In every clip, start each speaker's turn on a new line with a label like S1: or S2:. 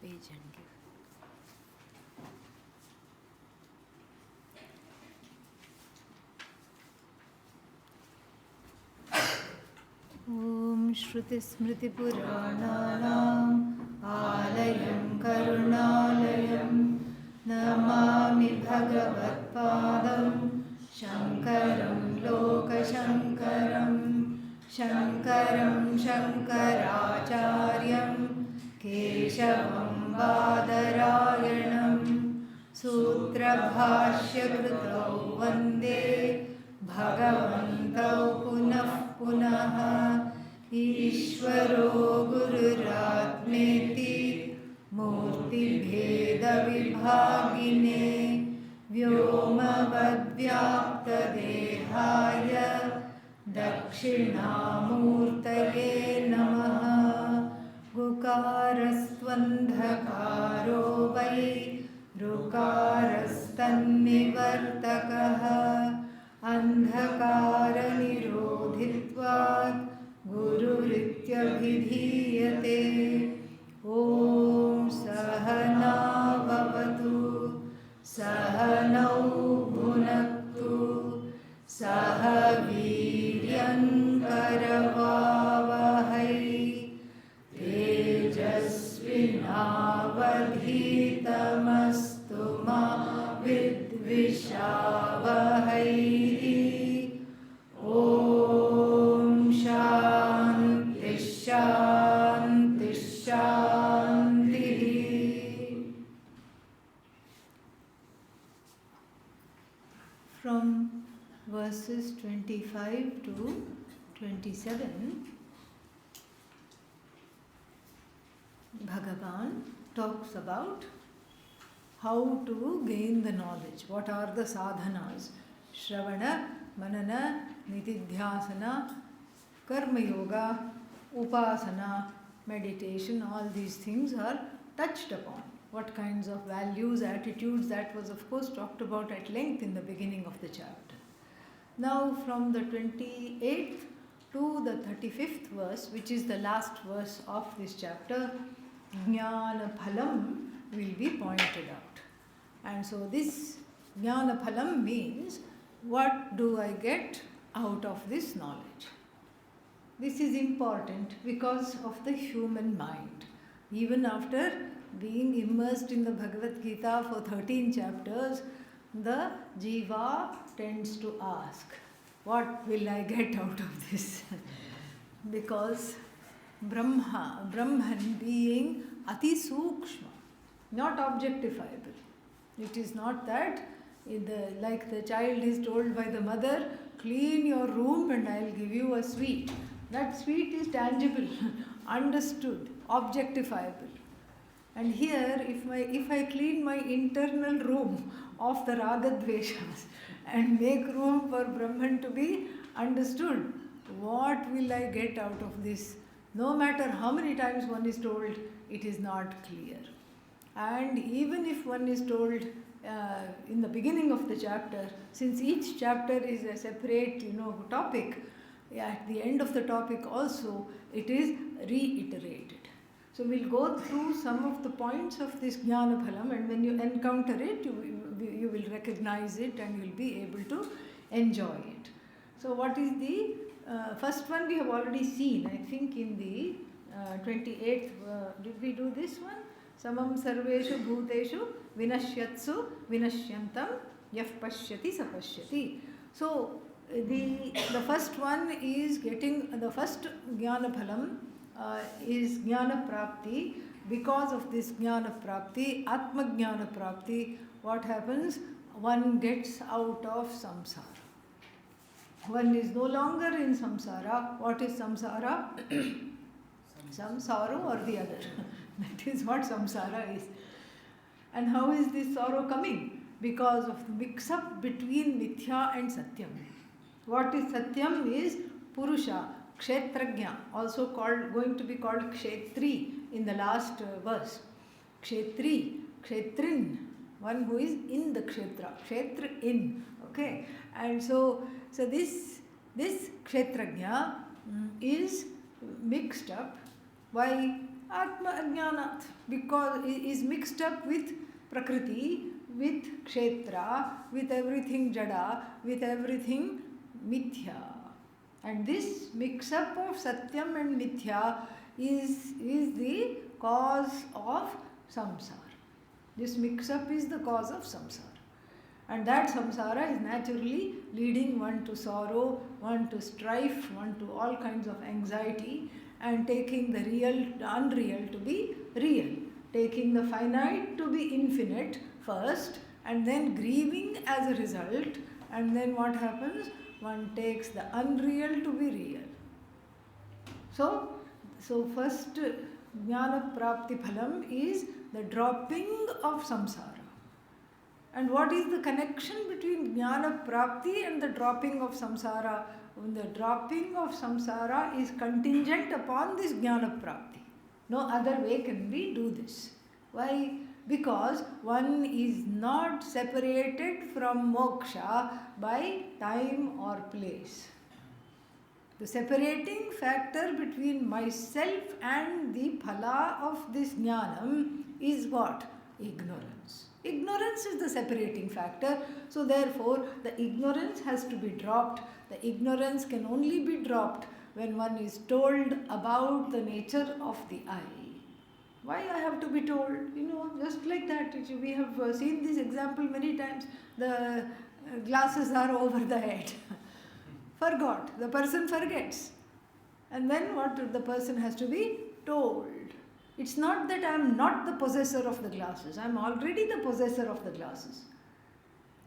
S1: page and give. Om Shruti Smriti Purananam Alayam Karunalayam Namami Bhagavat Padam Shankaram Lokashankaram Shankaram Shankaracharyam Keshavam Badarayanam Sutra Bhashya Krutau Vande Bhagavantau Punah Punaha Ishvaro Gururatmeti Murti Bheda Vibhagine Vyoma Vadvyapta Dehaya Dakshinamurtaye Namaha Gukarastvandhakaro Vai Rukarastanivartakaha Andhakara nirodhitvat gururityavidhiyate Om Sahana Bhavatu Sahanau Bhunaktu Saha Viryan Karavavahai Tejasvinavadhitamastu ma Vidvishavahai Om Shanti Shanti Shanti. From verses 25 to 27, Bhagavan talks about how to gain the knowledge. What are the sadhanas? Shravana, Manana, Nitidhyasana, Karma Yoga, Upasana, meditation, all these things are touched upon. What kinds of values, attitudes, that was of course talked about at length in the beginning of the chapter. Now from the 28th to the 35th verse, which is the last verse of this chapter, Jnana Phalam will be pointed out. And so this Jnana Phalam means, what do I get out of this knowledge? This is important because of the human mind. Even after being immersed in the Bhagavad Gita for 13 chapters, the Jiva tends to ask, what will I get out of this? Because Brahman being Ati Sukshma, not objectifiable. It is not that, like the child is told by the mother, clean your room and I will give you a sweet. That sweet is tangible, understood, objectifiable. And here, if I clean my internal room of the Ragadveshas and make room for Brahman to be understood, what will I get out of this? No matter how many times one is told, it is not clear. And even if one is told in the beginning of the chapter, since each chapter is a separate topic, at the end of the topic also it is reiterated. So we'll go through some of the points of this Jnana Phalam, and when you encounter it, you will recognize it and you will be able to enjoy it. So what is the first one we have already seen, I think in the 28th, did we do this one? Samam sarveshu bhuteshu vinashyatsu vinashyantam yaf pashyati sapashyati. So the first one is getting, the first Jnana Phalam is Jnana Prapti. Because of this Jnana Prapti, Atma Jnana Prapti, what happens? One gets out of samsara. One is no longer in samsara. What is samsara? Some sorrow or the other. That is what samsara is. And how is this sorrow coming? Because of the mix-up between mithya and satyam. What is satyam is Purusha, Kshetrajna, also going to be called Kshetri in the last verse. Kshetri, Kshetrin, one who is in the Kshetra, Kshetra in, okay. And so this Kshetrajna is mixed up. Why? Atma Ajnanat, because it is mixed up with Prakriti, with Kshetra, with everything Jada, with everything Mithya. And this mix-up of Satyam and Mithya is the cause of samsara. This mix-up is the cause of samsara. And that samsara is naturally leading one to sorrow, one to strife, one to all kinds of anxiety, and taking the real, the unreal to be real, taking the finite to be infinite first, and then grieving as a result, and then what happens? One takes the unreal to be real. So first Jnana Prapti Phalam is the dropping of samsara. And what is the connection between Jnana Prapti and the dropping of samsara? The dropping of samsara is contingent upon this Jnana Prapti. No other way can we do this. Why? Because one is not separated from moksha by time or place. The separating factor between myself and the phala of this jnanam is what? Ignorance. Ignorance is the separating factor. So therefore, the ignorance has to be dropped. The ignorance can only be dropped when one is told about the nature of the I. Why I have to be told? Just like that. We have seen this example many times. The glasses are over the head. Forgot. The person forgets. And then what? The person has to be told. It's not that I am not the possessor of the glasses. I am already the possessor of the glasses.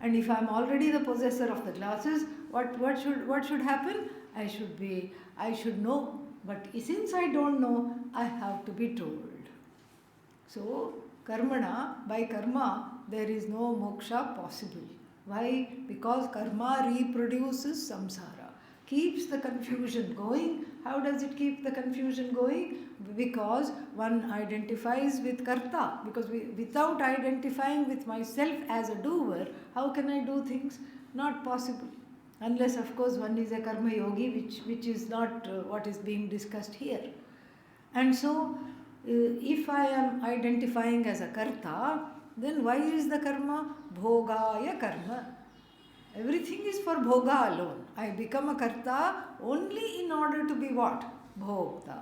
S1: And if I am already the possessor of the glasses, what should happen? I should know. But since I don't know, I have to be told. So, karmana, by karma, there is no moksha possible. Why? Because karma reproduces samsara, keeps the confusion going. How does it keep the confusion going? Because one identifies with karta. Because without identifying with myself as a doer, how can I do things? Not possible. Unless, of course, one is a karma yogi, which is not what is being discussed here. And so, if I am identifying as a karta, then why is the karma? Bhogaya karma. Everything is for bhoga alone. I become a karta only in order to be what? Bhokta.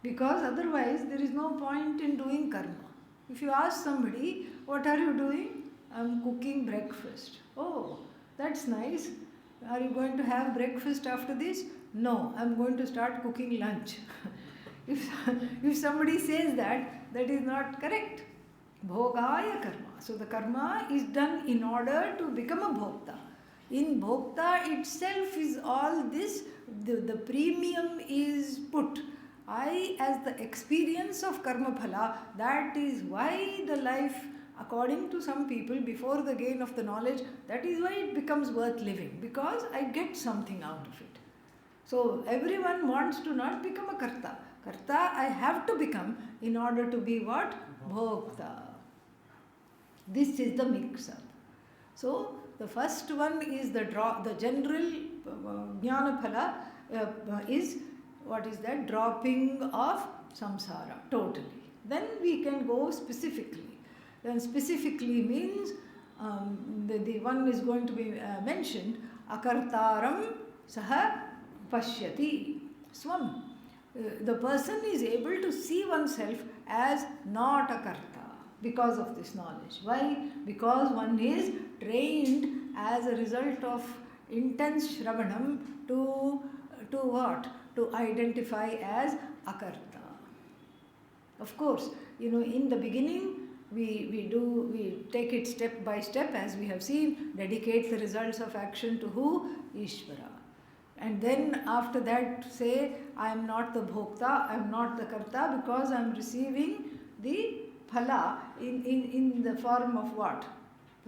S1: Because otherwise there is no point in doing karma. If you ask somebody, what are you doing? I am cooking breakfast. Oh, that's nice. Are you going to have breakfast after this? No, I am going to start cooking lunch. If somebody says that is not correct. Bhogaya karma. So the karma is done in order to become a bhokta. In bhokta itself is all this, the premium is put. I, as the experience of karma phala, that is why the life, according to some people, before the gain of the knowledge, that is why it becomes worth living. Because I get something out of it. So everyone wants to not become a karta. Karta I have to become in order to be what? Bhokta. This is the mix-up. So the first one is the general jnana phala is, what is that? Dropping of samsara, totally. Then we can go specifically. Then specifically means the one is going to be mentioned, akartaram saha pashyati swam. The person is able to see oneself as not a karta because of this knowledge. Why? Because one is trained as a result of intense shravanam to what? To identify as akarta. Of course, in the beginning we take it step by step, as we have seen, dedicate the results of action to who? Ishvara. And then after that say, I am not the bhokta, I am not the karta, because I am receiving the phala in the form of what?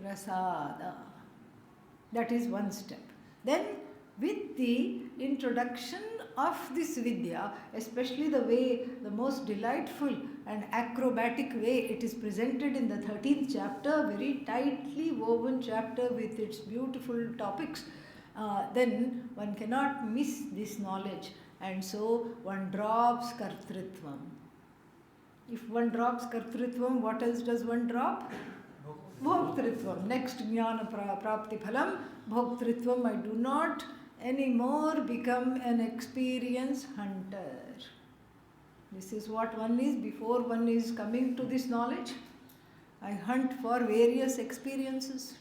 S1: Prasada. That is one step. Then with the introduction of this vidya, especially the most delightful and acrobatic way it is presented in the 13th chapter, very tightly woven chapter with its beautiful topics, then one cannot miss this knowledge, and so one drops kartritvam. If one drops kartritvam, what else does one drop? Bhoktritvam. Next jnana prapti phalam, bhoktritvam. I do not anymore become an experience hunter. This is what one is before one is coming to this knowledge. I hunt for various experiences.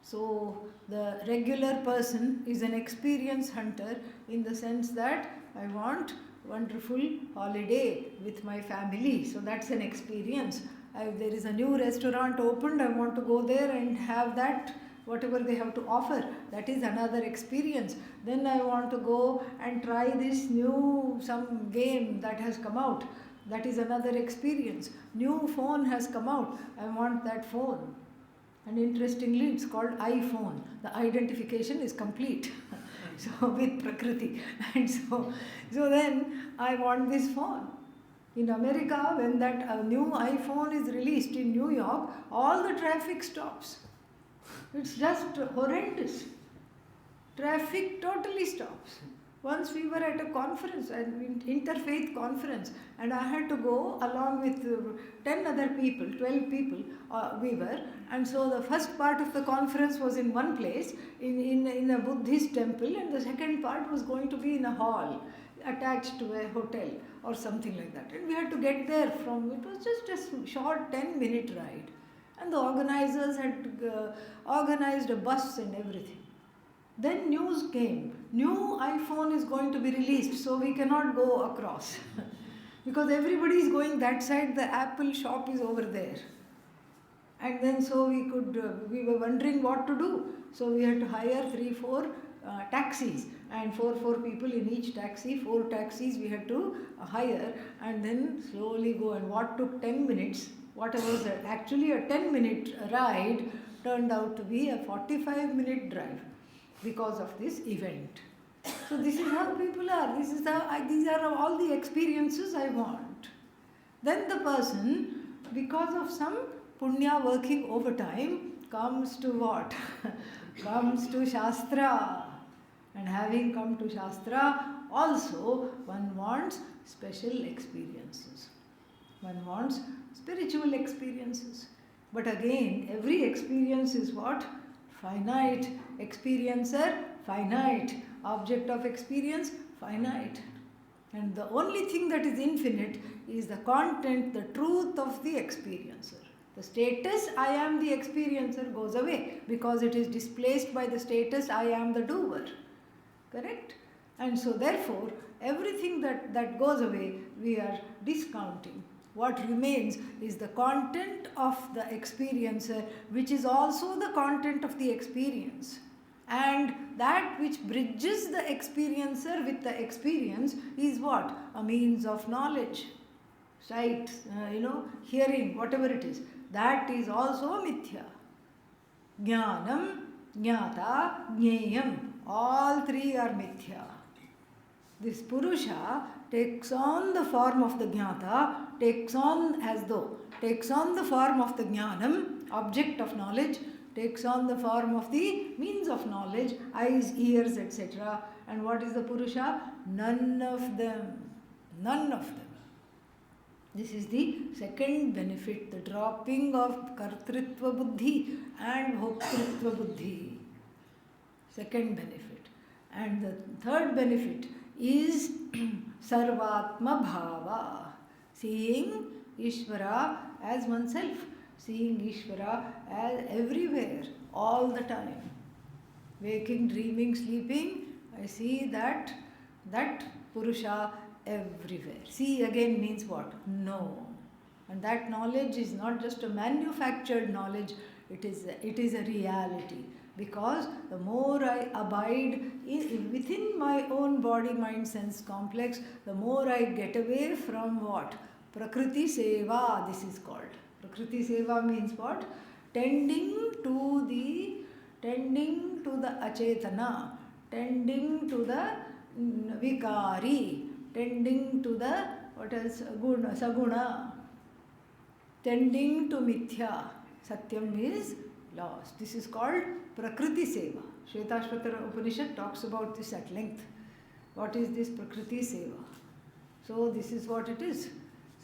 S1: So the regular person is an experience hunter in the sense that I want wonderful holiday with my family. So that's an experience. If there is a new restaurant opened, I want to go there and have that, whatever they have to offer. That is another experience. Then I want to go and try this new some game that has come out. That is another experience. New phone has come out. I want that phone. And interestingly, it's called iPhone. The identification is complete. So with Prakriti. And so then I want this phone. In America, when that new iPhone is released in New York, all the traffic stops. It's just horrendous. Traffic totally stops. Once we were at a conference, an interfaith conference, and I had to go along with 10 other people, 12 people we were. And so the first part of the conference was in one place, in a Buddhist temple, and the second part was going to be in a hall attached to a hotel or something like that. And we had to get there it was just a short 10-minute ride. And the organizers had organized a bus and everything. Then news came, new iPhone is going to be released, so we cannot go across. Because everybody is going that side, the Apple shop is over there. And then so we were wondering what to do. So we had to hire 3-4 taxis, and 4 people in each taxi, 4 taxis we had to hire, and then slowly go. And what took 10 minutes, what was actually a 10-minute ride, turned out to be a 45-minute drive. Because of this event. So this is how people are. These are all the experiences I want. Then the person, because of some punya working overtime, comes to what? Comes to Shastra. And having come to Shastra, also one wants special experiences. One wants spiritual experiences. But again, every experience is what? Finite. Experiencer, finite. Object of experience, finite. And the only thing that is infinite is the content, the truth of the experiencer. The status, I am the experiencer, goes away because it is displaced by the status, I am the doer. Correct? And so therefore, everything that goes away, we are discounting. What remains is the content of the experiencer, which is also the content of the experience. And that which bridges the experiencer with the experience is what? A means of knowledge, sight, hearing, whatever it is. That is also mithya. Jnanam, jnata, jneyam. All three are mithya. This Purusha takes on the form of the jnata, takes on the form of the jnanam, object of knowledge, takes on the form of the means of knowledge, eyes, ears, etc. And what is the Purusha? None of them. None of them. This is the second benefit, the dropping of kartritva buddhi and bhoktritva buddhi. Second benefit. And the third benefit is sarvatma bhava, seeing Ishvara as oneself, seeing Ishvara as everywhere, all the time. Waking, dreaming, sleeping, I see that Purusha everywhere. See again means what? Know. And that knowledge is not just a manufactured knowledge, it is a reality. Because the more I abide within my own body, mind, sense complex, the more I get away from what? Prakriti Seva, this is called. Prakriti Seva means what? Tending to the achetana, tending to the vikari, tending to the, what else? Saguna, tending to mithya. Satyam is lost. This is called Prakriti Seva. Shvetashvatara Upanishad talks about this at length. What is this Prakriti Seva? So this is what it is.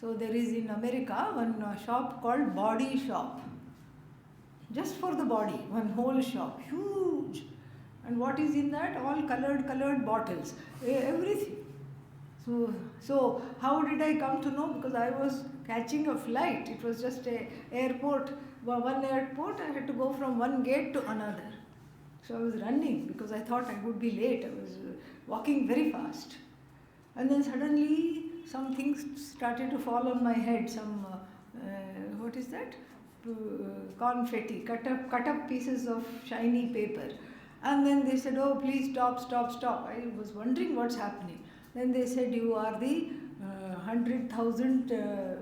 S1: So there is in America one shop called Body Shop. Just for the body, one whole shop, huge. And what is in that? All colored bottles, everything. So how did I come to know? Because I was catching a flight. It was just a airport, one airport. I had to go from one gate to another. So I was running because I thought I would be late. I was walking very fast. And then suddenly some things started to fall on my head. Some, what is that? Confetti, cut up pieces of shiny paper. And then they said, oh, please stop. I was wondering what's happening. Then they said, you are the 100,000,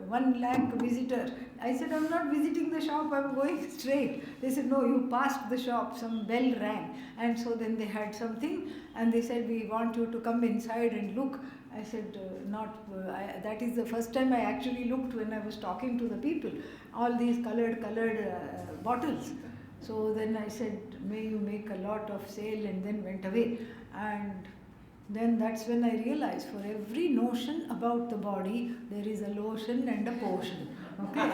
S1: 1 lakh visitor. I said, I'm not visiting the shop, I'm going straight. They said, no, you passed the shop, some bell rang. And so then they had something and they said, we want you to come inside and look. I said, that is the first time I actually looked when I was talking to the people. All these colored bottles. So then I said, may you make a lot of sale, and then went away. And then that's when I realized for every notion about the body, there is a lotion and a potion. Okay?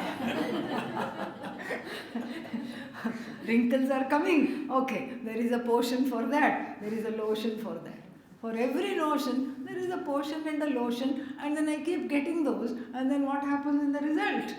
S1: Wrinkles are coming. Okay, there is a potion for that. There is a lotion for that. For every notion, there is a potion and a lotion, and then I keep getting those, and then what happens in the result?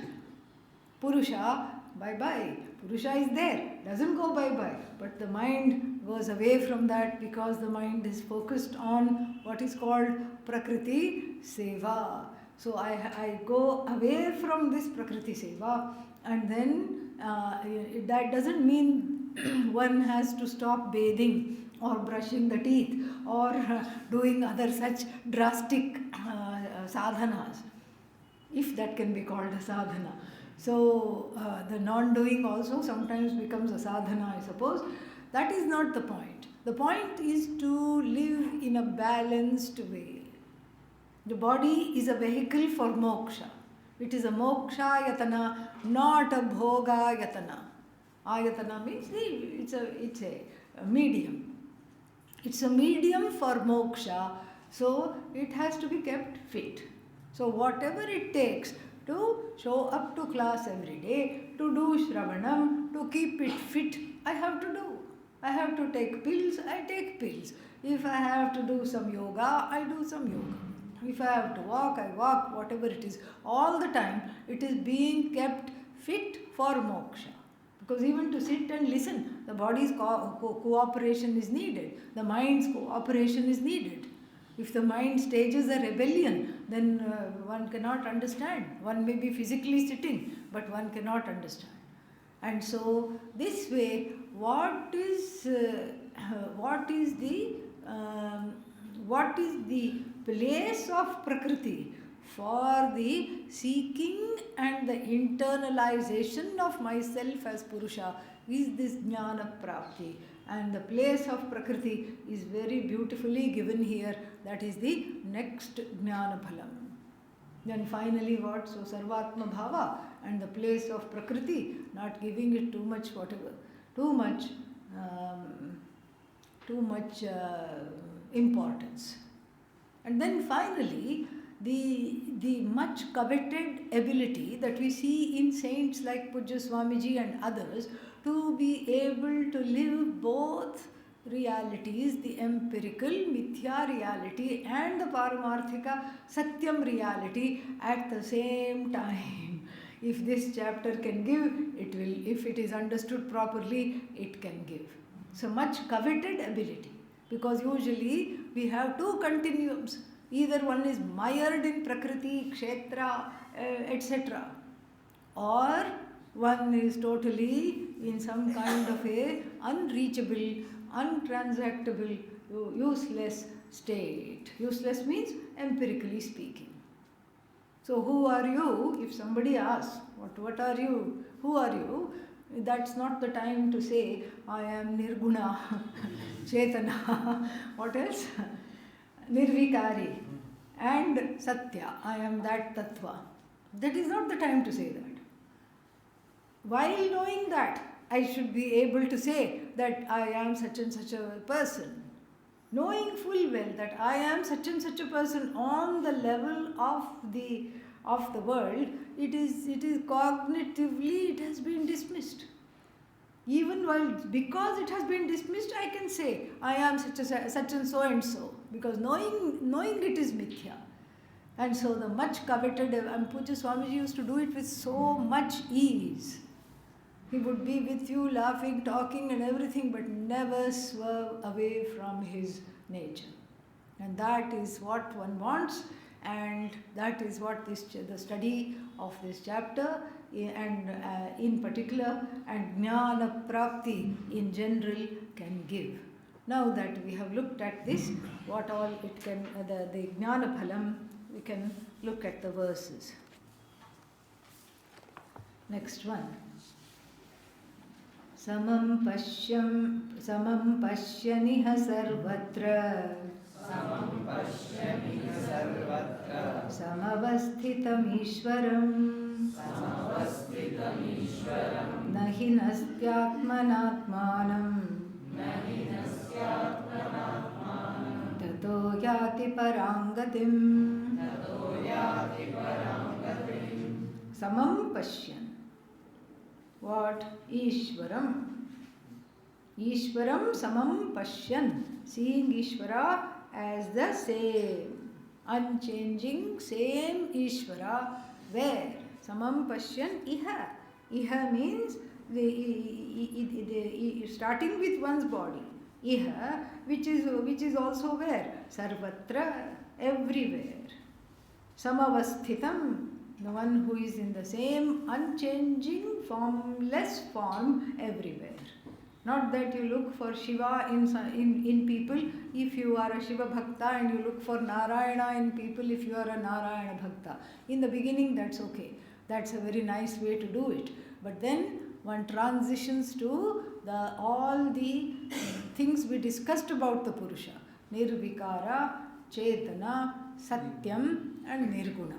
S1: Purusha, bye-bye. Purusha is there, doesn't go bye-bye. But the mind goes away from that because the mind is focused on what is called Prakriti Seva. So I go away from this Prakriti Seva, and then that doesn't mean one has to stop bathing or brushing the teeth or doing other such drastic sadhanas, if that can be called a sadhana. So the non-doing also sometimes becomes a sadhana, I suppose. That is not the point. The point is to live in a balanced way. The body is a vehicle for moksha. It is a moksha yatana, not a bhoga yatana. Ayatana means it's a medium. It's a medium for moksha, so it has to be kept fit. So whatever it takes to show up to class every day, to do shravanam, to keep it fit, I have to do. I have to take pills, I take pills. If I have to do some yoga, I do some yoga. If I have to walk, I walk, whatever it is. All the time, it is being kept fit for moksha. Because even to sit and listen, the body's cooperation is needed. The mind's cooperation is needed. If the mind stages a rebellion, then one cannot understand. One may be physically sitting, but one cannot understand. And so, this way, what is the place of Prakriti for the seeking and the internalization of myself as Purusha is this Jnana Prapti. And the place of Prakriti is very beautifully given here. That is the next Jnana Phalam. Then finally what? So Sarvatma Bhava and the place of Prakriti, not giving it too much importance. And then finally, the much coveted ability that we see in saints like Pujya Swamiji and others to be able to live both realities, the empirical mithya reality and the paramarthika satyam reality at the same time. If this chapter can give, it will. If it is understood properly, it can give. So much coveted ability, because usually we have two continuums. Either one is mired in Prakriti, Kshetra, etc. Or one is totally in some kind of a unreachable, untransactable, useless state. Useless means empirically speaking. So who are you? If somebody asks, what are you? Who are you? That's not the time to say, I am Nirguna, Chetana, what else? Nirvikari and Satya, I am that Tattva. That is not the time to say that. While knowing that, I should be able to say that I am such and such a person. Knowing full well that I am such and such a person on the level of the of the world, it is cognitively, it has been dismissed. Even while, because it has been dismissed, I can say, I am such and so, because knowing it is mithya. And so the much coveted, and Puja Swamiji used to do it with so much ease. He would be with you laughing, talking and everything, but never swerve away from his nature. And that is what one wants, and that is what the study of this chapter and in particular, and Jnana Prapti in general can give. Now that we have looked at this, what all it can, the Jnana Phalam, we can look at the verses. Next one. Samam pashyaniha sarvatra samavasthitam ishwaram nahi nastyatmanatmanam tato yati parangatim. Samam pashyan. What? Ishwaram. Ishwaram samam pashyan. Seeing Ishvara as the same, unchanging, same Ishvara. Where? Samam pashyan iha. Iha means starting with one's body. Iha, which is also where? Sarvatra, everywhere. Samavasthitam, the one who is in the same unchanging, formless form everywhere. Not that you look for Shiva in people if you are a Shiva Bhakta, and you look for Narayana in people if you are a Narayana Bhakta. In the beginning, that's okay. That's a very nice way to do it. But then one transitions to all the things we discussed about the Purusha. Nirvikara, Chetana, Satyam and Nirguna.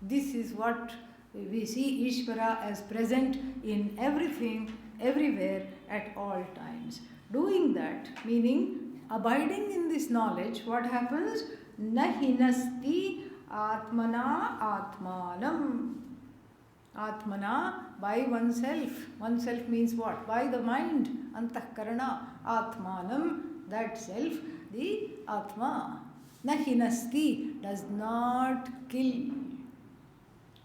S1: This is what we see Ishvara as present in everything, everywhere, at all times. Doing that, meaning abiding in this knowledge, what happens? Nahinasti atmana atmanam. Atmana, by oneself. Oneself means what? By the mind. Antahkarana. Atmanam, that self, the Atma. Nahinasti, does not kill,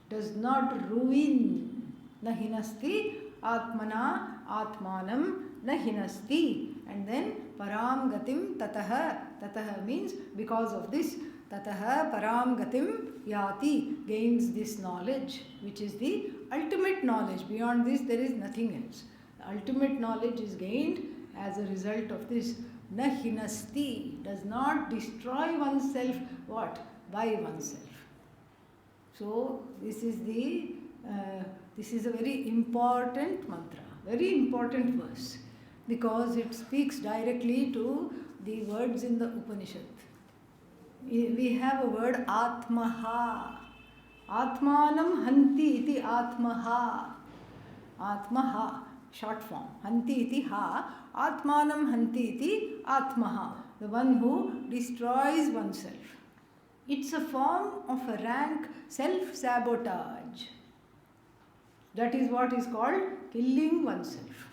S1: does not ruin. Nahinasti atmana atmanam nahinasti. And then param gatim tataha. Tataha means because of this. Tataha param gatim yati, gains this knowledge, which is the ultimate knowledge. Beyond this there is nothing else. The ultimate knowledge is gained as a result of this. Nahinasti, does not destroy oneself. What? By oneself. So this is a very important mantra, very important verse, because it speaks directly to the words in the Upanishad. We have a word Atmaha. Atmanam hanti iti Atmaha. Atmaha, short form. Hanti iti ha. Atmanam hanti iti Atmaha. The one who destroys oneself. It's a form of a rank self-sabotage. That is what is called killing oneself.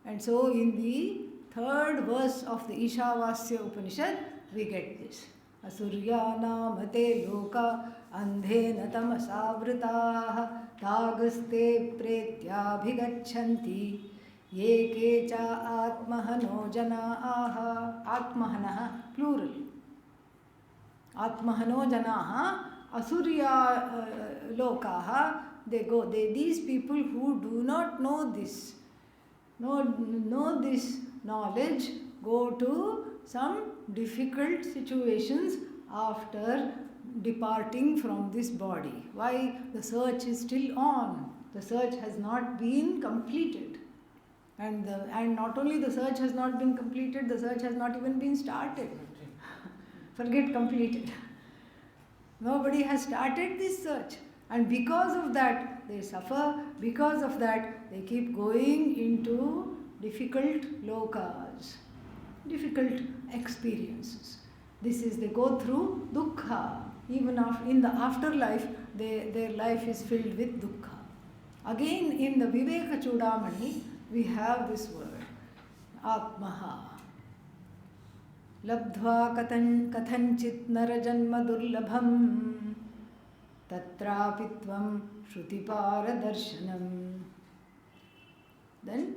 S1: And so in the third verse of the Ishavasya Upanishad, we get this. Asuryanamate loka andhena tamasavritaha tagaste pretyabhigachanti ye kecha atmahano janaaha. Atmahanaha, plural. Atmahano janaha asurya lokaha. These people who do not know this, know this knowledge, go to some difficult situations after departing from this body. Why? The search is still on. The search has not been completed. And not only the search has not been completed, the search has not even been started. Forget completed. Nobody has started this search. And because of that, they suffer. Because of that, they keep going into difficult lokas, difficult experiences. This is, they go through dukkha. Even in the afterlife, their life is filled with dukkha. Again, in the Viveka Chudamani, we have this word, Atmaha. Labdhva kathanchit narajanma durlabham tatrapitvam shrutipara darshanam. Then,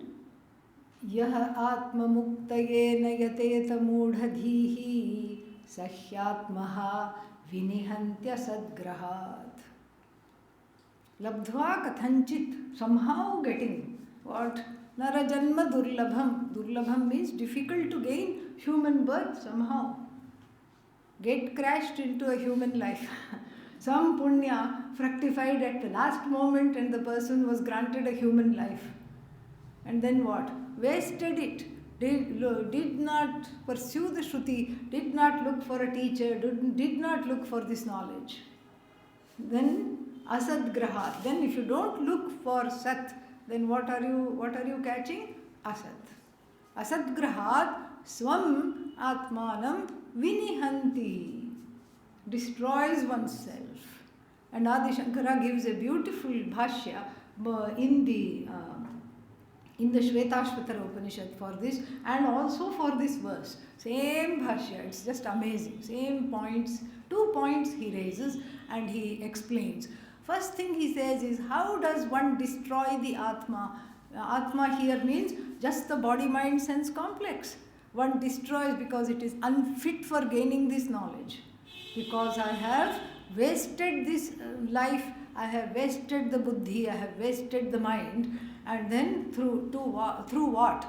S1: यह आत्ममुक्तयेन यतेत मूढ़धीः सह्यात्मः विनिहन्त्य सद्ग्रहात्. Labdhva kathanchit, somehow getting what? Narajanma durlabham. Durlabham means difficult to gain human birth somehow. Get crashed into a human life. Some punya fructified at the last moment and the person was granted a human life. And then what? Wasted it. Did not pursue the Shruti, did not look for a teacher, did not look for this knowledge. Then asadgrahat. Then if you don't look for sat, then what are you catching? Asat. Asadgrahat swam atmanam vinihanti. Destroys oneself. And Adi Shankara gives a beautiful bhashya in the Shvetashvatara Upanishad for this and also for this verse. Same bhashya, it's just amazing. Same points, 2 points he raises and he explains. First thing he says is, how does one destroy the Atma? Atma here means just the body, mind, sense complex. One destroys because it is unfit for gaining this knowledge. Because I have wasted this life, I have wasted the buddhi, I have wasted the mind, and then through what?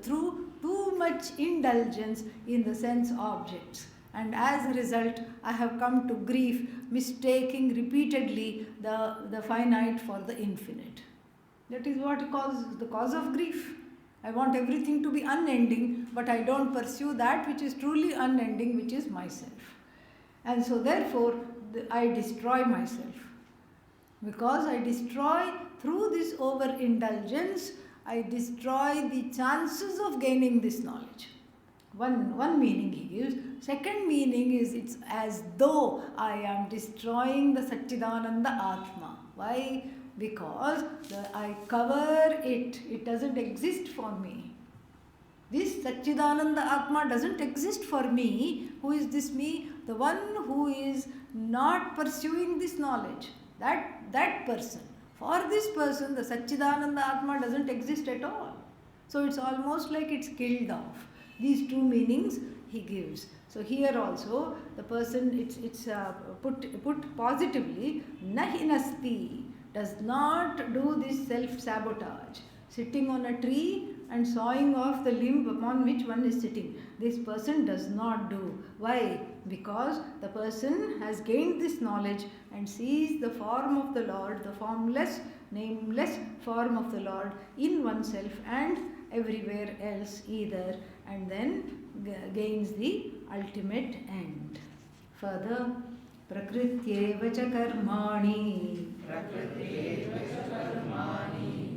S1: Through too much indulgence in the sense objects. And as a result, I have come to grief, mistaking repeatedly the finite for the infinite. That is what the cause of grief. I want everything to be unending, but I don't pursue that which is truly unending, which is myself. And so therefore, I destroy myself. Because I destroy, through this overindulgence, I destroy the chances of gaining this knowledge. One meaning he gives. Second meaning is, it's as though I am destroying the Satchidananda Atma. Why? Because I cover it. It doesn't exist for me. This Satchidananda Atma doesn't exist for me. Who is this me? The one who is not pursuing this knowledge. That person. For this person, the Satchidananda Atma doesn't exist at all. So it's almost like it's killed off. These 2 meanings he gives. So here also the person, it's put positively, nahinasti, does not do this self-sabotage. Sitting on a tree and sawing off the limb upon which one is sitting. This person does not do. Why? Because the person has gained this knowledge and sees the form of the Lord, the formless, nameless form of the Lord in oneself and everywhere else either, and then gains the ultimate end. Further, prakrityeva cha karmani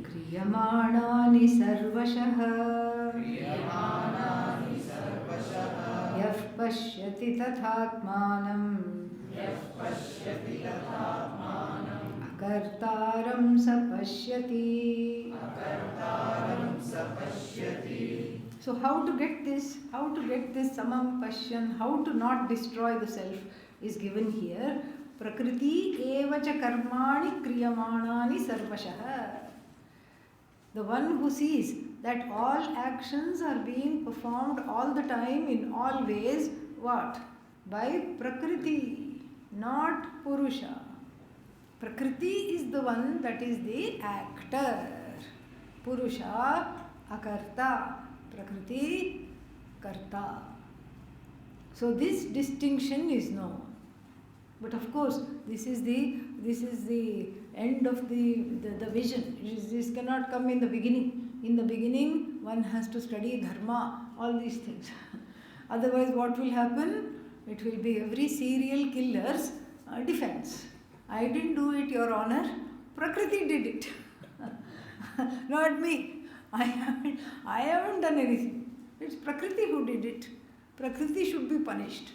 S1: kriyamanani sarvashah yah pashyati tathatmanam akartaram sapashyati. So how to get this samam pashyan, how to not destroy the self is given here. Prakriti evacha karmani kriyamanani sarvashah. The one who sees that all actions are being performed all the time in all ways, what? By Prakriti, not Purusha. Prakriti is the one that is the actor. Purusha, akarta. Prakriti, karta. So this distinction is known. But of course, this is the end of the vision. This cannot come in the beginning. In the beginning, one has to study dharma, all these things. Otherwise, what will happen? It will be every serial killer's defense. I didn't do it, Your Honor. Prakriti did it. Not me. I haven't done anything. It's Prakriti who did it. Prakriti should be punished.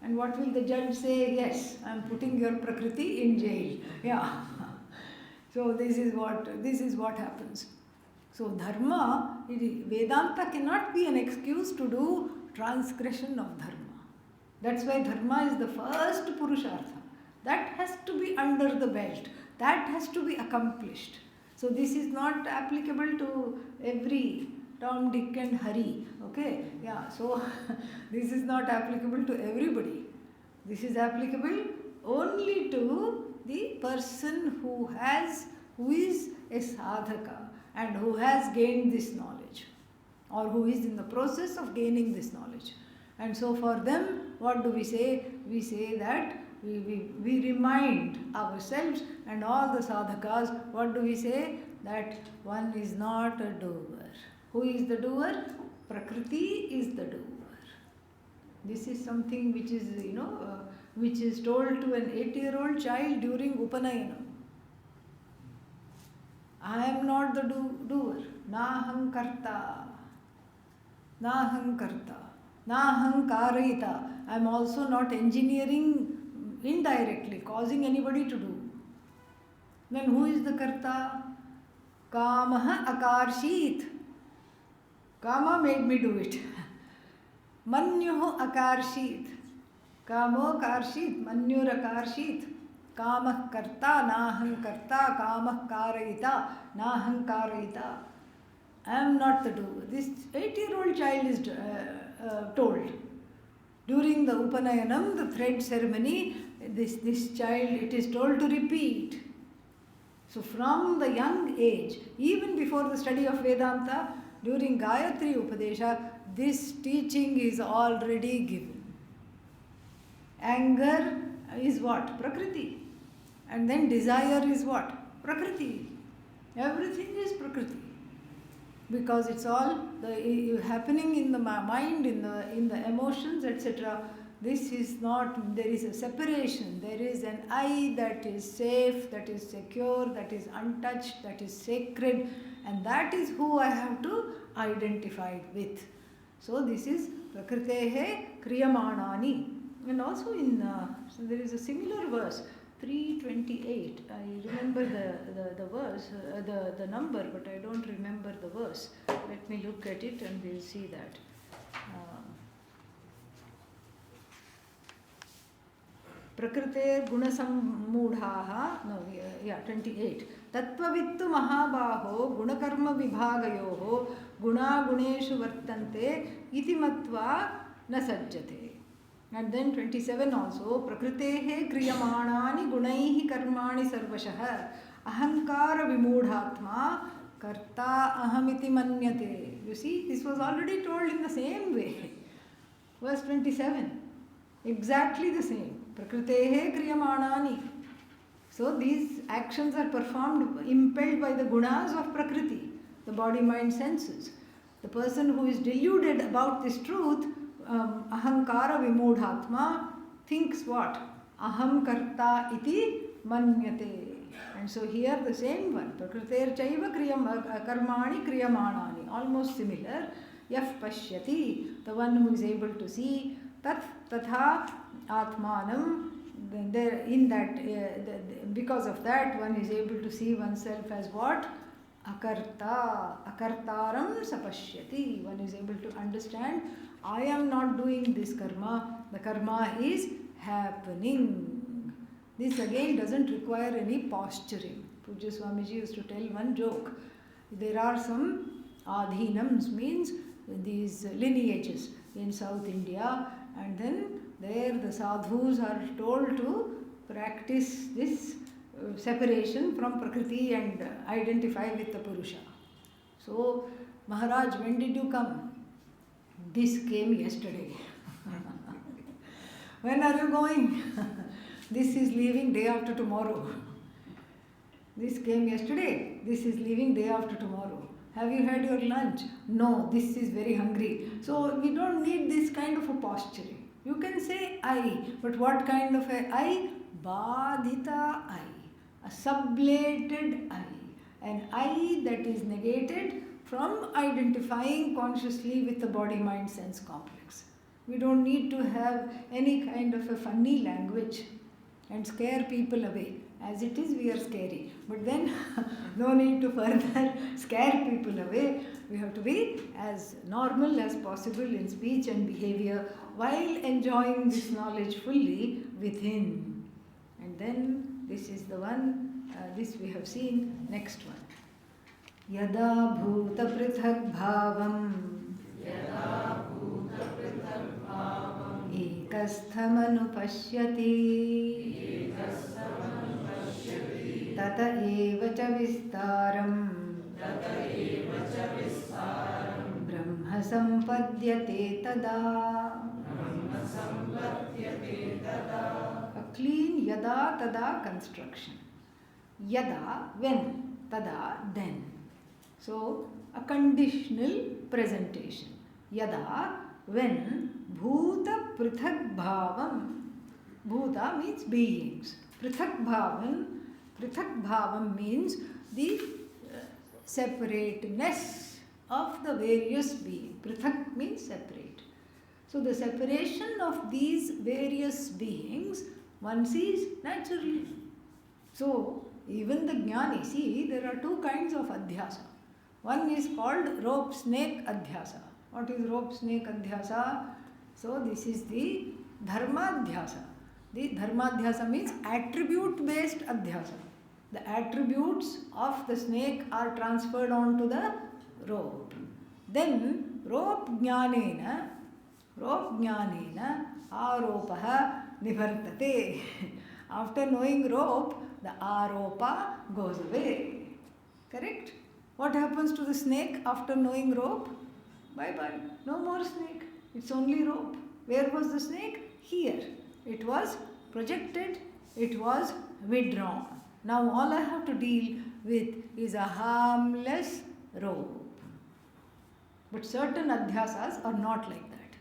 S1: And what will the judge say? Yes, I am putting your Prakriti in jail. Yeah. So this is what happens. So dharma, Vedanta cannot be an excuse to do transgression of dharma. That's why dharma is the first purushartha. That has to be under the belt. That has to be accomplished. So this is not applicable to every Tom, Dick and Harry. Okay? Yeah, so this is not applicable to everybody. This is applicable only to the person who is a sadhaka and who has gained this knowledge, or who is in the process of gaining this knowledge. And so for them, what do we say? We say that we remind ourselves and all the sadhakas, what do we say? That one is not a doer. Who is the doer? Prakriti is the doer. This is something which is, which is told to an 8-year-old child during Upanayanam. I am not the doer. Naham karta. Naham karta. Naham karita. I am also not engineering indirectly, causing anybody to do. Then who is the karta? Kamaha akarshit. Kama made me do it. Manyuhu akarshit. Kamo karshit. Manyur akarshit. Kamah karta, naham karta, kamah karayita, naham karayita. I am not the doer. This 8-year-old child is told. During the Upanayanam, the thread ceremony, this child, it is told to repeat. So from the young age, even before the study of Vedanta, during Gayatri Upadesha, this teaching is already given. Anger is what? Prakriti. And then desire is what? Prakriti. Everything is Prakriti. Because it's all happening in the mind, in the emotions, etc. This is not, there is a separation. There is an I that is safe, that is secure, that is untouched, that is sacred. And that is who I have to identify with. So this is Prakritehe Kriyamanani. And also so there is a similar verse, 328. I remember the verse, the number, but I don't remember the verse. Let me look at it and we'll see that. Prakrite gunasammudhaha, 28. Tattvavittu mahabaho gunakarma vibhagayoho gunaguneshu vartante iti matva na sajjate. And then 27 also, prakritehe kriyamanani gunaihi karmani sarvashah ahankara vimudhatma karta ahamiti manyate. You see, this was already told in the same way. Verse 27, exactly the same. Prakritehe kriyamanani. So these actions are performed, impelled by the gunas of Prakriti, the body, mind, senses. The person who is deluded about this truth, ahankara vimudhatma, thinks what? Aham karta iti manyate. And so here the same one, prakriter chaiva karmani kriyamanani, almost similar. Yaf pashyati, the one who is able to see, tat tatha atmanam, there in that, because of that one is able to see oneself as what? Akarta, akartaram sapashyati. One is able to understand, I am not doing this karma, the karma is happening. This again doesn't require any posturing. Pujya Swamiji used to tell one joke. There are some adhinams, means these lineages in South India, and then there the sadhus are told to practice this separation from Prakriti and identify with the Purusha. So, Maharaj, when did you come? This came yesterday. When are you going? This is leaving day after tomorrow. This came yesterday. This is leaving day after tomorrow. Have you had your lunch? No, this is very hungry. So we don't need this kind of a posturing. You can say I, but what kind of a I? Badhita I. A sublated I. An I that is negated from identifying consciously with the body, mind, sense complex. We don't need to have any kind of a funny language and scare people away. As it is, we are scary. But then, no need to further scare people away. We have to be as normal as possible in speech and behavior while enjoying this knowledge fully within. And then, this is the one, this we have seen. Next one. Yada bhuta prithak bhavam ekasthamanupashyati tata eva cha vistaram brahma sampadhyate tada. A clean yada tada construction. Yada, when, tada, then. So, a conditional presentation. Yada, when, bhuta prithak bhavam. Bhuta means beings. Prithak bhavam means the separateness of the various beings. Prithak means separate. So, the separation of these various beings one sees naturally. So, even the jnani, see, there are two kinds of adhyasa. One is called rope snake adhyasa. What is rope snake adhyasa? So, this is the dharma adhyasa. The dharma adhyasa means attribute based adhyasa. The attributes of the snake are transferred onto the rope. Then, rope jnanena aropaha nivartate. After knowing rope, the aropa goes away. Correct? What happens to the snake after knowing rope? Bye-bye. No more snake. It's only rope. Where was the snake? Here. It was projected. It was withdrawn. Now all I have to deal with is a harmless rope. But certain adhyasas are not like that.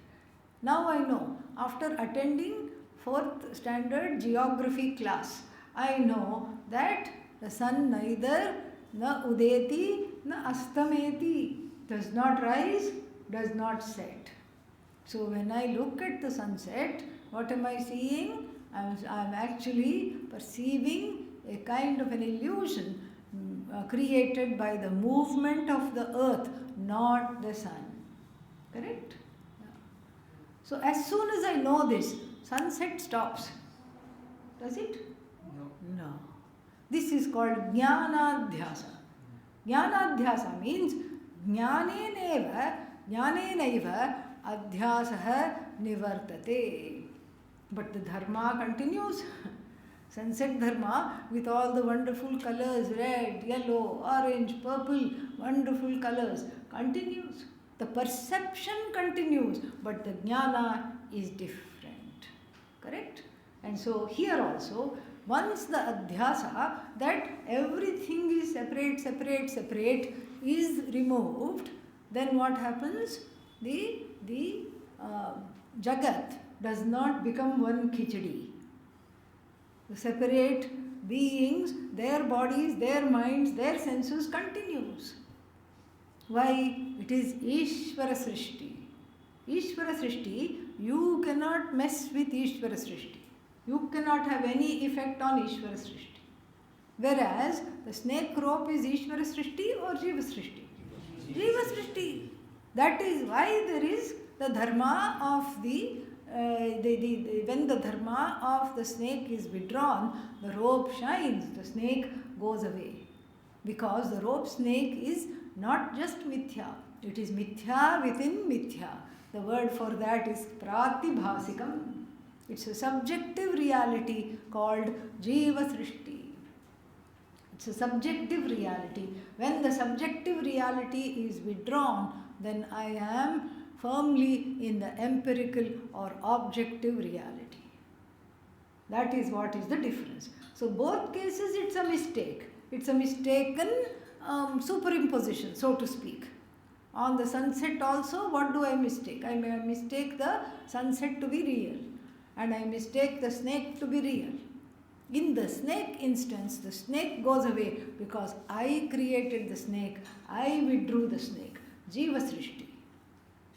S1: Now I know, after attending 4th standard geography class, I know that the sun neither na udeti na astameti, does not rise, does not set. So when I look at the sunset, what am I seeing? I am actually perceiving a kind of an illusion created by the movement of the earth, not the sun. Correct? Yeah. So as soon as I know this, sunset stops. Does it? No. This is called jnanadhyasa. Jnanadhyasa means jnanenaiva adhyasaha nivartate. But the dharma continues. Sunset dharma with all the wonderful colors, red, yellow, orange, purple, wonderful colors, continues. The perception continues, but the jnana is different. Correct? And so here also, once the adhyasa that everything is separate is removed, then what happens? The jagat does not become one khichdi. The separate beings, their bodies, their minds, their senses continues. Why? It is Ishvara Srishti. Ishvara Srishti, you cannot mess with Ishvara Srishti. You cannot have any effect on Ishvara Srishti. Whereas the snake rope is Ishvara Srishti or Jiva Srishti? Jiva Srishti. That is why there is the dharma of when the dharma of the snake is withdrawn, the rope shines, the snake goes away. Because the rope snake is not just mithya, it is mithya within mithya. The word for that is pratibhasikam. It's a subjective reality called Jiva Srishti. It's a subjective reality. When the subjective reality is withdrawn, then I am firmly in the empirical or objective reality. That is what is the difference. So both cases it's a mistake. It's a mistaken superimposition, so to speak. On the sunset also, what do I mistake? I may mistake the sunset to be real, and I mistake the snake to be real. In the snake instance, the snake goes away because I created the snake, I withdrew the snake. Jiva Srishti.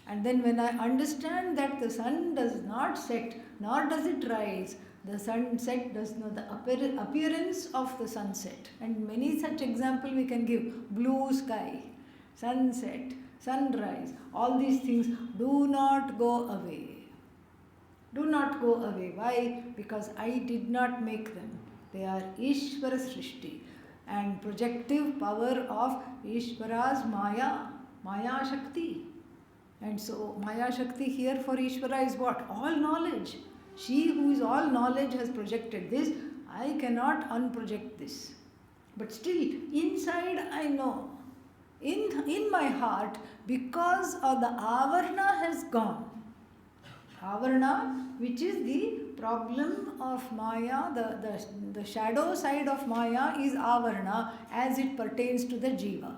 S1: And then when I understand that the sun does not set, nor does it rise, the sunset does not, the appearance of the sunset. And many such examples we can give. Blue sky, sunset, sunrise, all these things do not go away. Do not go away. Why? Because I did not make them. They are Ishvara Srishti and projective power of Ishvara's Maya, Maya Shakti. And so Maya Shakti here for Ishvara is what? All knowledge. She who is all knowledge has projected this. I cannot unproject this. But still, inside I know. In my heart, because of the Avarna has gone. Avarna, which is the problem of Maya, the shadow side of Maya is Avarna as it pertains to the Jiva.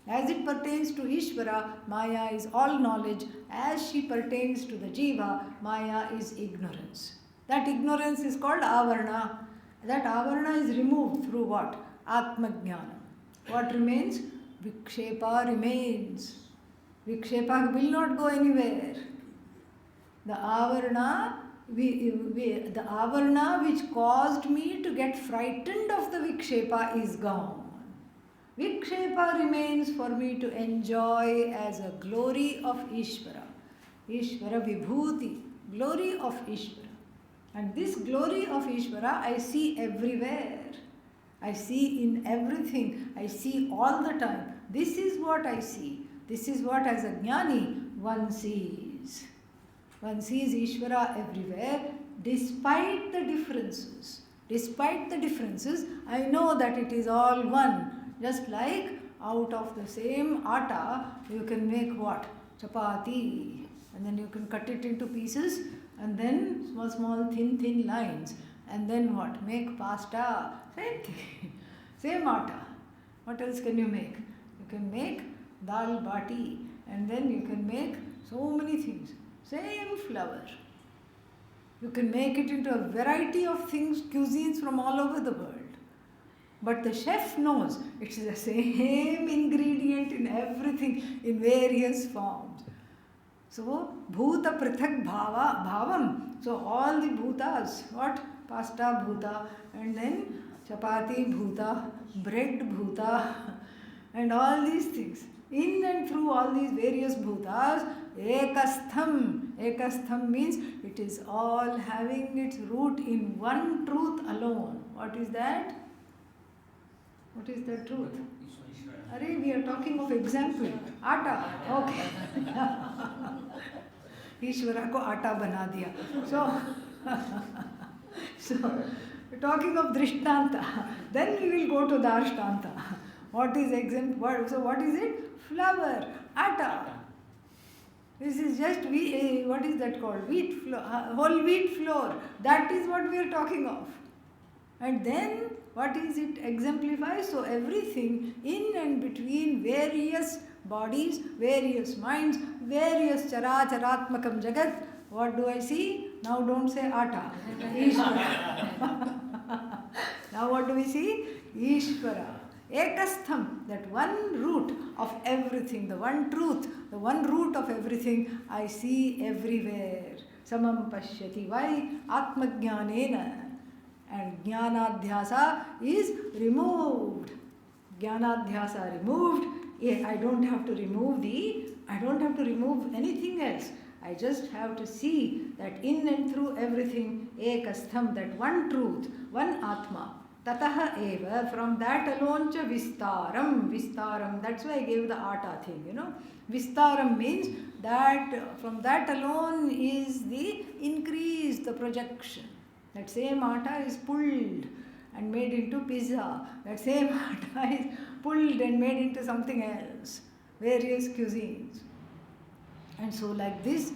S1: As it pertains to Ishvara, Maya is all knowledge. As she pertains to the Jiva, Maya is ignorance. That ignorance is called Avarna. That Avarna is removed through what? Atmajnana. What remains? Vikshepa remains. Vikshepa will not go anywhere. The Avarna, the Avarna which caused me to get frightened of the Vikshepa is gone. Vikshepa remains for me to enjoy as a glory of Ishvara. Ishvara Vibhuti, glory of Ishvara. And this glory of Ishvara I see everywhere. I see in everything. I see all the time. This is what I see. This is what as a jnani one sees. One sees Ishvara everywhere despite the differences. Despite the differences, I know that it is all one. Just like out of the same atta, you can make what? Chapati. And then you can cut it into pieces and then small, thin lines. And then what? Make pasta. Same thing. Same atta. What else can you make? You can make dal bati. And then you can make so many things. Same flour. You can make it into a variety of things, cuisines from all over the world. But the chef knows it's the same ingredient in everything in various forms. So, bhuta prithak bhavam. So, all the bhutas, what? Pasta bhuta, and then chapati bhuta, bread bhuta, and all these things. In and through all these various bhutas, ekastham. Ekastham means it is all having its root in one truth alone. What is that? What is the truth? Arey, we are talking of example. Atta. Okay. Ishvara ko atta bana diya. So, we're talking of drishtanta. Then we will go to darshtanta. What is example? So what is it? Flour, atta. This is just what is that called? Wheat flour, whole wheat flour. That is what we are talking of. And then what is it exemplifies? So everything in and between various bodies, various minds, various charatmakam jagat. What do I see? Now don't say atta. Ishvara. Now what do we see? Ishvara. Ekastham, that one root of everything, the one truth, the one root of everything I see everywhere. Samam pashyati. Why? Atmajnanena. And jnanadhyasa is removed. Jnanadhyasa removed. I don't have to remove anything else. I just have to see that in and through everything, ekastham, that one truth, one atma. Tataha eva, from that alone cha vistaram. Vistaram, that's why I gave the atta thing, Vistaram means that from that alone is the increase, the projection. That same atta is pulled and made into pizza. That same atta is pulled and made into something else. Various cuisines. And so like this,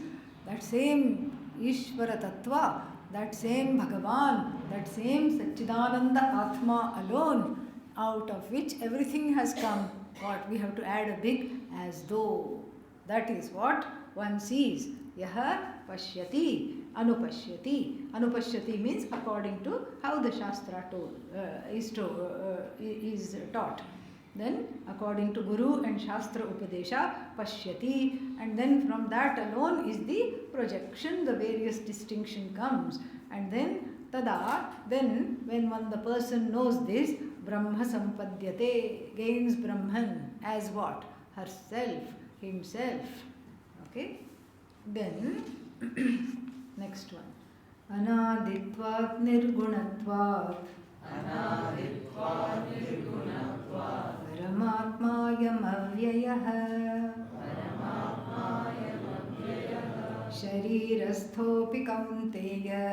S1: that same Ishvara Tattva, that same Bhagavan, that same Satchidananda Atma alone, out of which everything has come, what we have to add a big as though. That is what one sees. Yaha pashyati, anupashyati. Anupashyati means according to how the Shastra is taught. Then according to Guru and Shastra Upadesha, Pashyati, and then from that alone is the projection, the various distinction comes. And then Tada, then when the person knows this, Brahma Sampadyate, gains Brahman as what? Herself, himself. Okay? Then, next one. Anaditvat nirgunatvat Paramatmayam avyayah Sharirasthopi kaunteya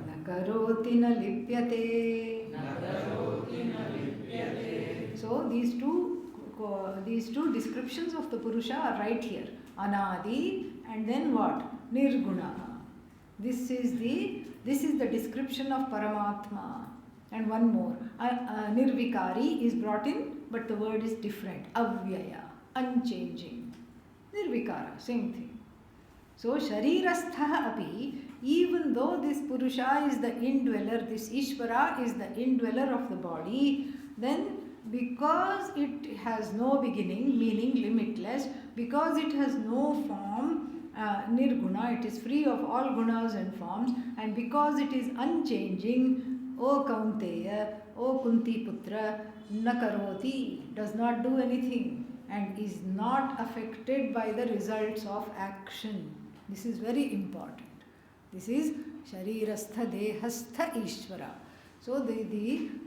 S1: Nakaroti na lipyate. So these two descriptions of the Purusha are right here. Anadi and then what? Nirguna. This is the description of Paramatma. And one more. Nirvikari is brought in, but the word is different. Avyaya, unchanging. Nirvikara, same thing. So Sharirastha api, even though this Purusha is the indweller, this Ishvara is the indweller of the body, then because it has no beginning, meaning limitless, because it has no form, nirguna, it is free of all gunas and forms, and because it is unchanging, O Kaunteya, O Kunti Putra, nakaroti, does not do anything and is not affected by the results of action. This is very important. This is Sharirastha Dehastha Ishvara. So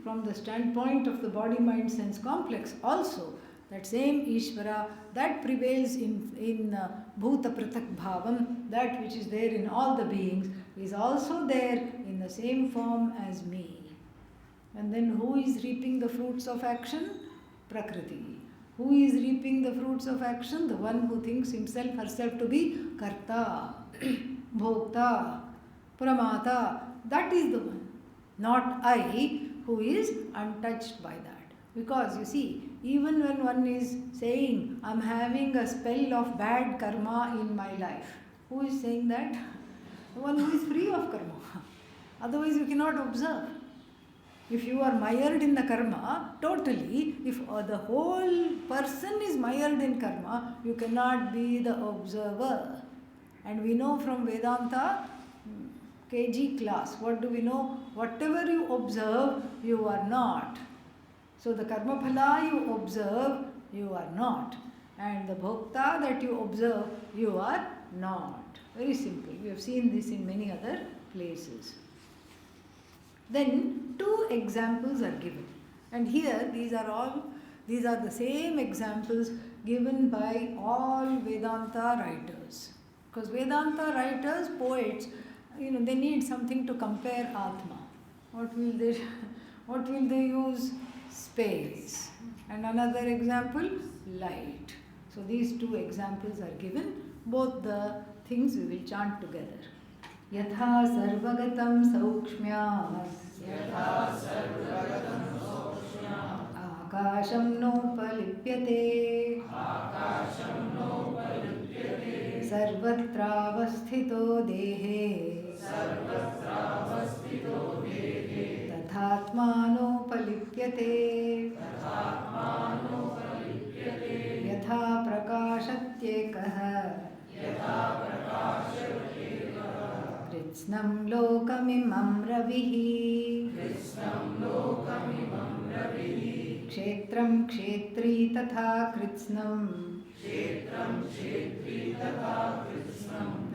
S1: from the standpoint of the body, mind, sense complex also, that same Ishvara that prevails in Bhuta Pratak Bhavam, that which is there in all the beings, is also there in the same form as me. And then who is reaping the fruits of action? Prakriti. Who is reaping the fruits of action? The one who thinks himself, herself to be Karta, Bhokta, Pramata. That is the one. Not I, who is untouched by that. Because you see, even when one is saying, I am having a spell of bad karma in my life, who is saying that? The one who is free of karma. Otherwise you cannot observe. If you are mired in the karma, totally, if the whole person is mired in karma, you cannot be the observer. And we know from Vedanta, KG class, what do we know? Whatever you observe, you are not. So the karma phala you observe, you are not. And the bhokta that you observe, you are not. Very simple. We have seen this in many other places. Then two examples are given. And here these are the same examples given by all Vedanta writers. Because Vedanta writers, poets, they need something to compare Atma. What will they use? Space. And another example, light. So these two examples are given. Both the things we will chant together. Yatha sarvagatam saukshmyat Akasham nopalipyate Sarvatravasthito dehe Tathatmanopalipyate Yatha prakashatyekah Kritsnam lokamimam ravihi Kshetram kshetri tatha kritsnam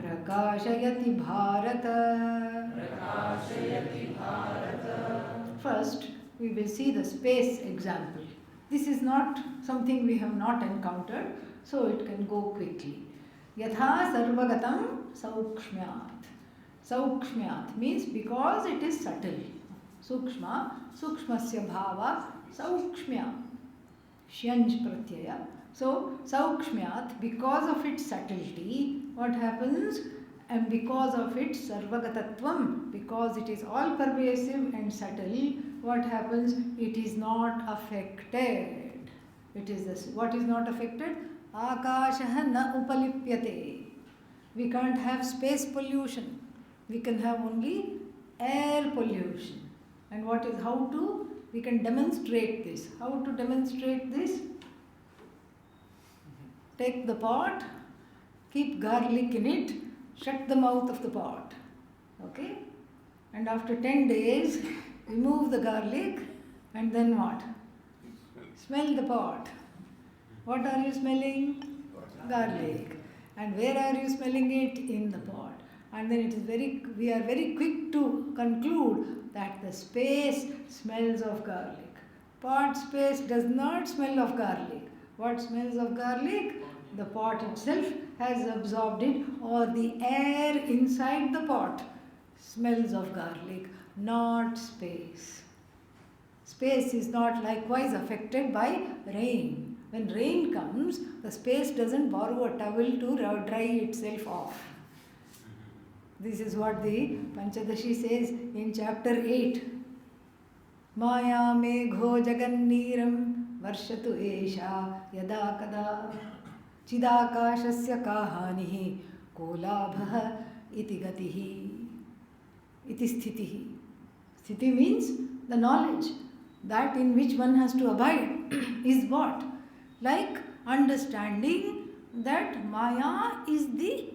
S1: Prakashayati Bharata. First, we will see the space example. This is not something we have not encountered, so it can go quickly. Yatha sarvagatam saukshmyat. Saukshmyat means because it is subtle. Sukshma, sukshmasya bhava, saukshmya. Shyanj pratyaya. So, saukshmyat, because of its subtlety, what happens? And because of its sarvagatatvam, because it is all pervasive and subtle, what happens? It is not affected. It is this. What is not affected? Akashaha na upalipyate. We can't have space pollution. We can have only air pollution. And how to We can demonstrate this. How to demonstrate this? Take the pot, keep garlic in it, shut the mouth of the pot. Okay? And after 10 days, remove the garlic and then what? Smell the pot. What are you smelling? Garlic. And where are you smelling it? In the pot. And then we are very quick to conclude that the space smells of garlic. Pot space does not smell of garlic. What smells of garlic? The pot itself has absorbed it, or the air inside the pot smells of garlic, not space. Space is not likewise affected by rain. When rain comes, the space doesn't borrow a towel to dry itself off. This is what the Panchadashi says in chapter 8. Maya megho jaganneeram varshatu esha yada kada chidakashasya kahanihi kolabha iti gatihi iti sthitihi. Sthiti means the knowledge. That in which one has to abide is what? Like understanding that Maya is the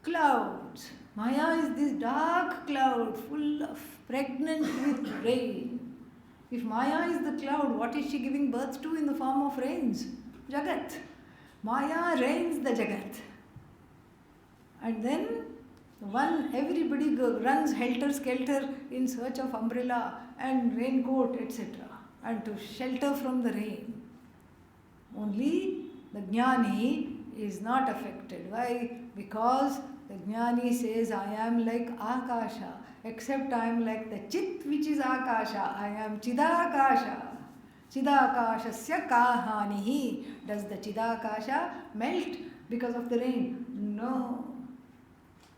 S1: clouds. Maya is this dark cloud full of pregnant with rain. If Maya is the cloud, what is she giving birth to in the form of rains? Jagat. Maya rains the Jagat. And then everybody runs helter-skelter in search of umbrella and raincoat, etc. and to shelter from the rain. Only the Jnani is not affected. Why? Because the Jnani says, I am like Akasha, except I am like the Chit which is Akasha. I am Chidakasha. Chidakashasya kahanihi. Does the Chidakasha melt because of the rain? No.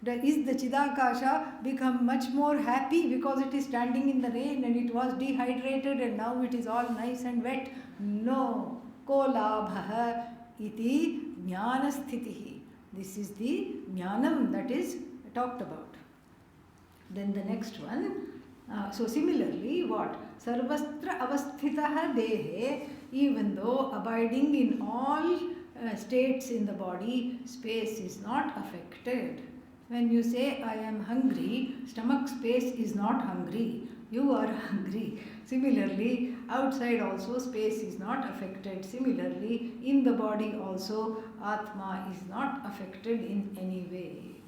S1: Is the Chidakasha become much more happy because it is standing in the rain and it was dehydrated and now it is all nice and wet? No. Kolabha iti jnana sthitihi. This is the jnanam that is talked about. Then the next one. So similarly, what? Sarvastra avasthitaha dehe, even though abiding in all states in the body, space is not affected. When you say, I am hungry, stomach space is not hungry. You are hungry. Similarly, outside also space is not affected. Similarly, in the body also, Atma is not affected in any way.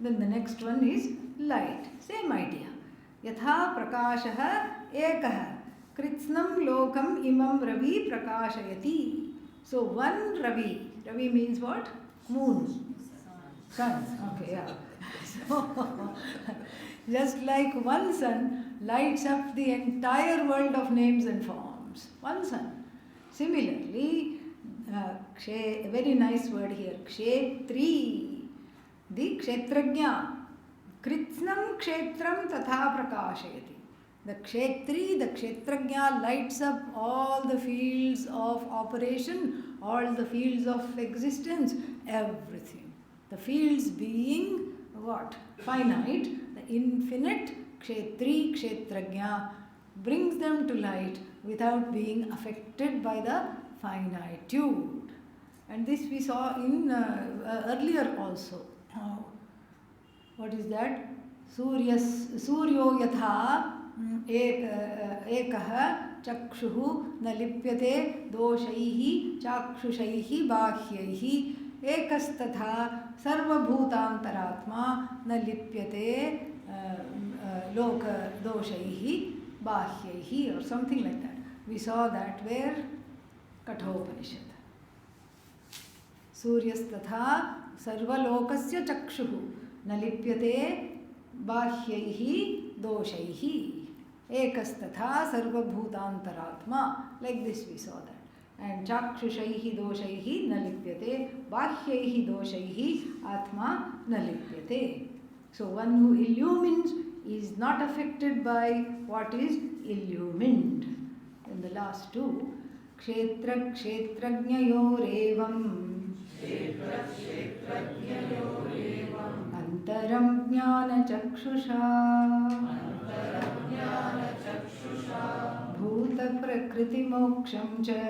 S1: Then the next one is light. Same idea. Yatha prakashaha ekaha kritsnam lokam imam ravi prakashayati. So one Ravi. Ravi means what? Moon. Sun. Okay, yeah. So, just like one sun lights up the entire world of names and forms. One sun. Similarly, a very nice word here. Kshetri. The kshetrajna. Kritsnam kshetram tatha prakashayati. The kshetri, the kshetrajna lights up all the fields of operation, all the fields of existence, everything. The fields being what? Finite, the infinite kshetri, kshetrajna brings them to light without being affected by the finitude. And this we saw in earlier also. What is that? Suryo yatha ekah chakshuhu na lipyate doshaihi chakshusaihi bahyaihi ekastatha sarvabhutantaratma na lipyate loka doshaihi bahyaihi, or something like that. We saw that where? Kathopanishad. Suryastatha sarvalokasya chakshuhu na lipyate bahyaihi doshaihi ekastatha sarvabhutantaratma. Like this we saw that. And chakshusaihi doshaihi na lipyate bahyaihi doshaihi atma na lipyate. So one who illumines is not affected by what is illumined. In the last two, kshetra kshetrajnayorevam antaram jnana chakshusha bhuta prakriti moksham cha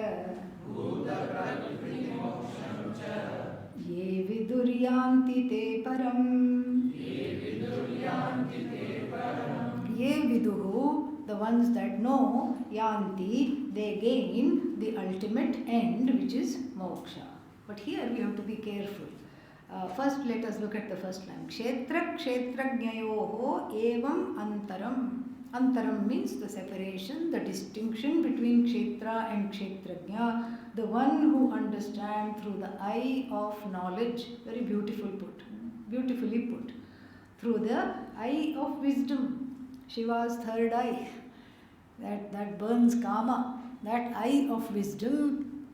S1: ye viduryanti te param. Ye viduhu, the ones that know, yanti, they gain the ultimate end, which is moksha. But here we have to be careful. First, let us look at the first line. Kshetra kshetrajnayoho evam antaram. Antaram means the separation, the distinction between kshetra and kshetrajna, the one who understands through the eye of knowledge. Very beautifully put. Through the eye of wisdom. Shiva's third eye, that burns kama, that eye of wisdom,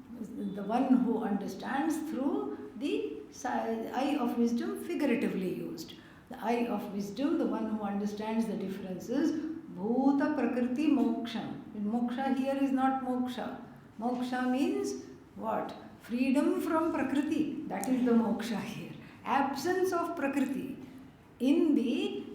S1: the one who understands through the eye of wisdom, figuratively used. The eye of wisdom, the one who understands the differences, bhuta prakriti moksha. Moksha here is not moksha. Moksha means what? Freedom from prakriti. That is the moksha here. Absence of prakriti. In the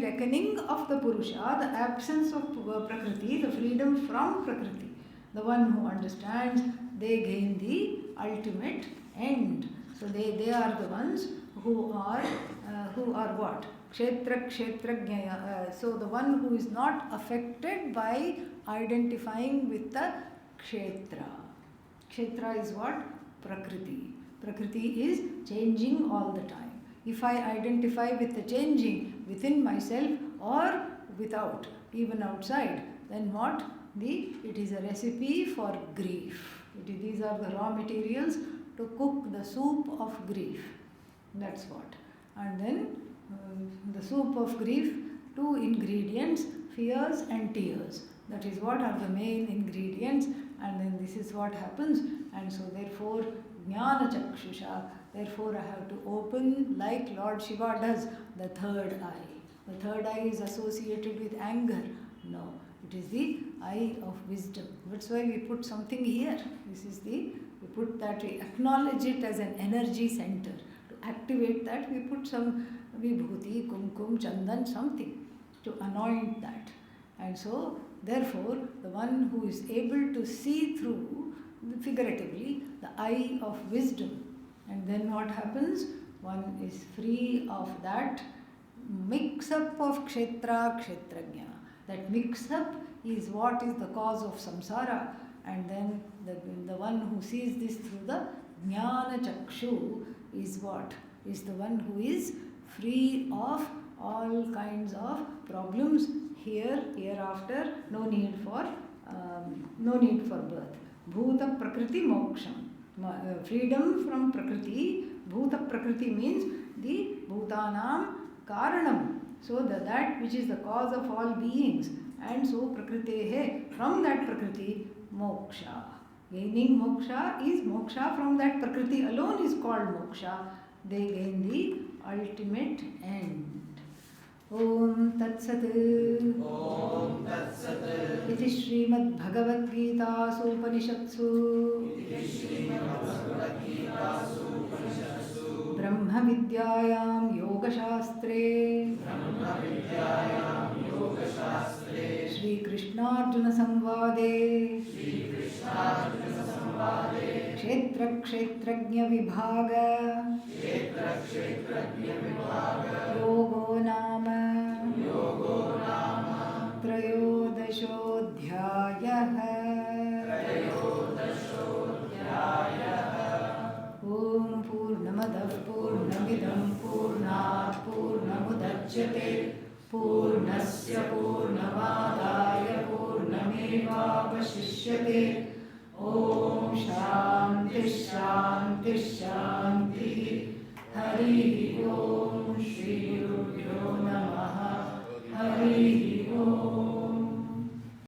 S1: reckoning of the Purusha, the absence of Prakriti, the freedom from Prakriti. The one who understands, they gain the ultimate end. So they are the ones who are what? Kshetra kshetrajnaya. So the one who is not affected by identifying with the kshetra. Kshetra is what? Prakriti. Prakriti is changing all the time. If I identify with the changing within myself or without, even outside, then what? It is a recipe for grief. These are the raw materials to cook the soup of grief. That's what. And then the soup of grief, 2 ingredients, fears and tears. That is what are the main ingredients, and then this is what happens. And so therefore, jnana chakshusha, therefore I have to open, like Lord Shiva does, the third eye. The third eye is associated with anger. No, it is the eye of wisdom. That's why we put something here. We acknowledge it as an energy center. To activate that, we put some vibhuti, kumkum, chandan, something to anoint that. And so, therefore, the one who is able to see through, figuratively, the eye of wisdom. And then what happens? One is free of that mix-up of kshetra, kshetrajna. That mix-up is what is the cause of samsara. And then the one who sees this through the jnana chakshu is what? Is the one who is free of all kinds of problems here, hereafter, no need for birth. Bhuta prakriti moksham. Freedom from prakriti. Bhuta prakriti means the bhutanam karanam. So that which is the cause of all beings. And so prakritehe, from that prakriti, moksha. Gaining moksha is moksha from that prakriti alone is called moksha. They gain the ultimate end. Om Tat Sat. Om Tat Sat. Iti Srimad Bhagavad Gita Upanishatsu. Brahma Vidyayam Yoga Shastre. Shri Krishna Arjuna Samvade. Kshetra Kshetrajna Vibhaga. Yogo Nama. Trayodashodhyayah. Om Purnamadav Purnamidam Purnat Purnamudachyate Purnasya Purnamadaya Purnamevavashishyate. Om Shanti Shanti Shanti. Hari Om.